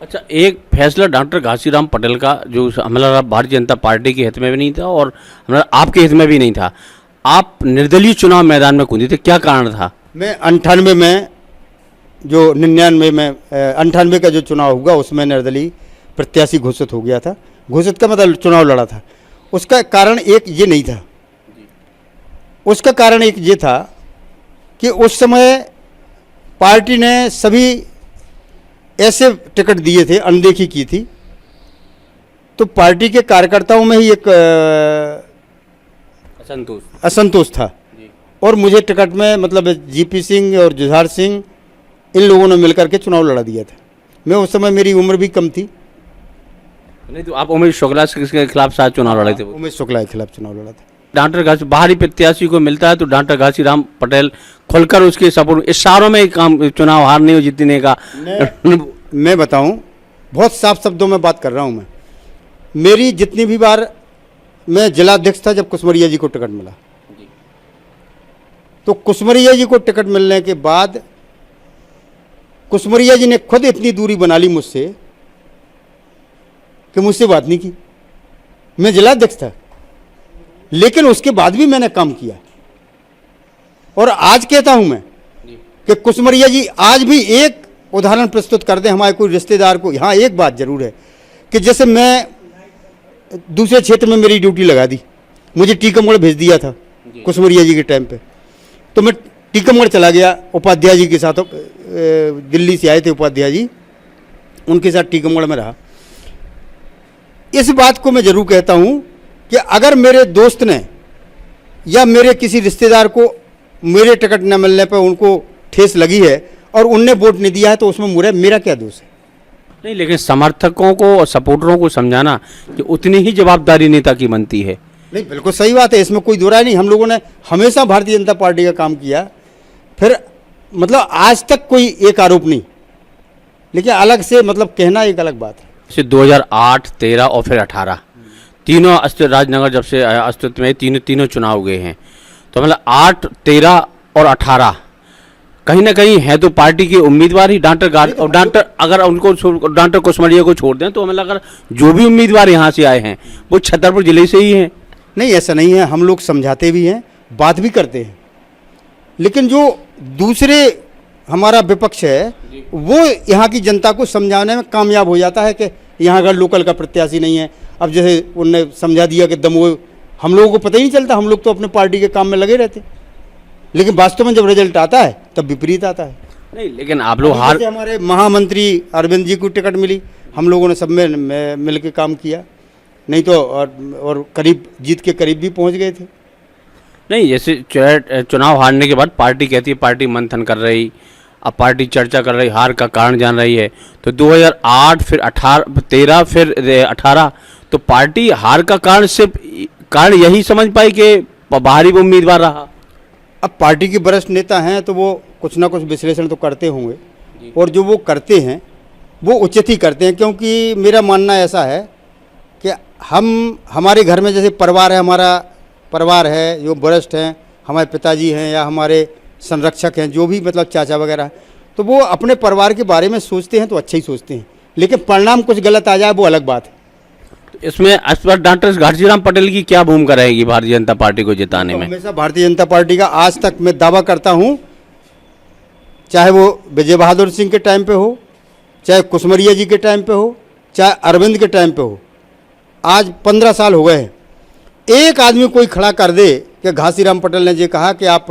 अच्छा, एक फैसला डॉक्टर घासीराम पटेल का जो हमारा भारतीय जनता पार्टी के हित में भी नहीं था और हमारा आपके हित में भी नहीं था, आप निर्दलीय चुनाव मैदान में कूदे थे, क्या कारण था? मैं 98 में जो 99 में 98 का जो चुनाव हुआ उसमें निर्दलीय प्रत्याशी घोषित हो गया था। घोषित का मतलब चुनाव लड़ा था। उसका कारण एक ये नहीं था, उसका कारण एक ये था कि उस समय पार्टी ने सभी ऐसे टिकट दिए थे, अनदेखी की थी, तो पार्टी के कार्यकर्ताओं में ही एक असंतोष था। और मुझे टिकट में मतलब जीपी सिंह और जुझार सिंह इन लोगों ने मिलकर के चुनाव लड़ा दिया था। मैं उस समय मेरी उम्र भी कम थी। नहीं तो आप उमेश शुक्ला के खिलाफ साथ चुनाव लड़े थे? उमेश शुक्ला के खिलाफ चुनाव लड़ा था। डॉक्टर घासी बाहरी प्रत्याशी को मिलता है तो डॉक्टर घासीराम पटेल खुलकर उसके सपोर्ट इशारों में काम चुनाव हारने और जीतने का मैं बताऊं, बहुत साफ शब्दों में बात कर रहा हूं। मैं मेरी जितनी भी बार मैं जिलाध्यक्ष था जब कुसमरिया जी को टिकट मिला, तो कुसमरिया जी को टिकट मिलने के बाद कुसमरिया जी ने खुद इतनी दूरी बना ली मुझसे कि मुझसे बात नहीं की। मैं जिलाध्यक्ष था, लेकिन उसके बाद भी मैंने काम किया। और आज कहता हूं मैं कि कुसमरिया जी आज भी एक उदाहरण प्रस्तुत कर दें हमारे कोई रिश्तेदार को। हाँ, एक बात जरूर है कि जैसे मैं दूसरे क्षेत्र में मेरी ड्यूटी लगा दी, मुझे टीकमगढ़ भेज दिया था कुसमरिया जी के टाइम पे, तो मैं टीकमगढ़ चला गया उपाध्याय जी के साथ। दिल्ली से आए थे उपाध्याय जी, उनके साथ टीकमगढ़ में रहा। इस बात को मैं जरूर कहता हूं कि अगर मेरे दोस्त ने या मेरे किसी रिश्तेदार को मेरे टिकट न मिलने पर उनको ठेस लगी है और उनने वोट नहीं दिया है, तो उसमें मेरा क्या दोष है? नहीं, लेकिन समर्थकों को और सपोर्टरों को समझाना कि उतनी ही जवाबदारी नेता की बनती है। नहीं, बिल्कुल सही बात है, इसमें कोई दो राय नहीं। हम लोगों ने हमेशा भारतीय जनता पार्टी का काम किया, फिर मतलब आज तक कोई एक आरोप नहीं, लेकिन अलग से मतलब कहना एक अलग बात है। जैसे 2008, 13 और फिर 18 तीनों राजनगर जब से अस्तित्व में तीनों चुनाव हुए हैं, तो मतलब 8, 13 और 18 कहीं ना कहीं है तो पार्टी के उम्मीदवार ही डॉक्टर अगर उनको डॉक्टर कुसमरिया को छोड़ दें तो हमें लगा जो भी उम्मीदवार यहाँ से आए हैं वो छतरपुर जिले से ही हैं। नहीं, ऐसा नहीं है, हम लोग समझाते भी हैं, बात भी करते हैं, लेकिन जो दूसरे हमारा विपक्ष है वो यहाँ की जनता को समझाने में कामयाब हो जाता है कि यहाँ अगर लोकल का प्रत्याशी नहीं है। अब जैसे उनने समझा दिया कि दमोह, हम लोगों को पता ही नहीं चलता, हम लोग तो अपने पार्टी के काम में लगे रहते, लेकिन वास्तव में जब रिजल्ट आता है तब विपरीत आता है। नहीं, लेकिन आप लोग हमारे महामंत्री अरविंद जी को टिकट मिली, हम लोगों ने सब में मिल के काम किया, नहीं तो और करीब जीत के करीब भी पहुंच गए थे। नहीं, जैसे चुनाव हारने के बाद पार्टी कहती है पार्टी मंथन कर रही, अब पार्टी चर्चा कर रही, हार का कारण जान रही है, तो 2008 फिर 13 फिर 18 तो पार्टी हार का कारण सिर्फ कारण यही समझ पाई कि बाहरी उम्मीदवार रहा। अब पार्टी के वरिष्ठ नेता हैं तो वो कुछ ना कुछ विश्लेषण तो करते होंगे, और जो वो करते हैं वो उचित ही करते हैं, क्योंकि मेरा मानना ऐसा है कि हमारे घर में जैसे परिवार है, हमारा परिवार है, जो वरिष्ठ हैं, हमारे पिताजी हैं या हमारे संरक्षक हैं, जो भी मतलब चाचा वगैरह, तो वो अपने परिवार के बारे में सोचते हैं तो अच्छा ही सोचते हैं, लेकिन परिणाम कुछ गलत आ जाए वो अलग बात है। तो इसमें इस बार डॉक्टर घासीराम पटेल की क्या भूमिका रहेगी भारतीय जनता पार्टी को जिताने में? हमेशा भारतीय जनता पार्टी का आज तक मैं दावा करता हूं, चाहे वो विजय बहादुर सिंह के टाइम पे हो, चाहे कुसमरिया जी के टाइम पे हो, चाहे अरविंद के टाइम पे हो, आज 15 साल हो गए हैं, एक आदमी कोई खड़ा कर दे कि घासीराम पटेल ने ये कहा कि आप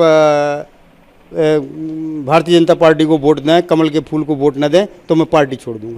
भारतीय जनता पार्टी को वोट दें, कमल के फूल को वोट न दें, तो मैं पार्टी छोड़ दूंगा।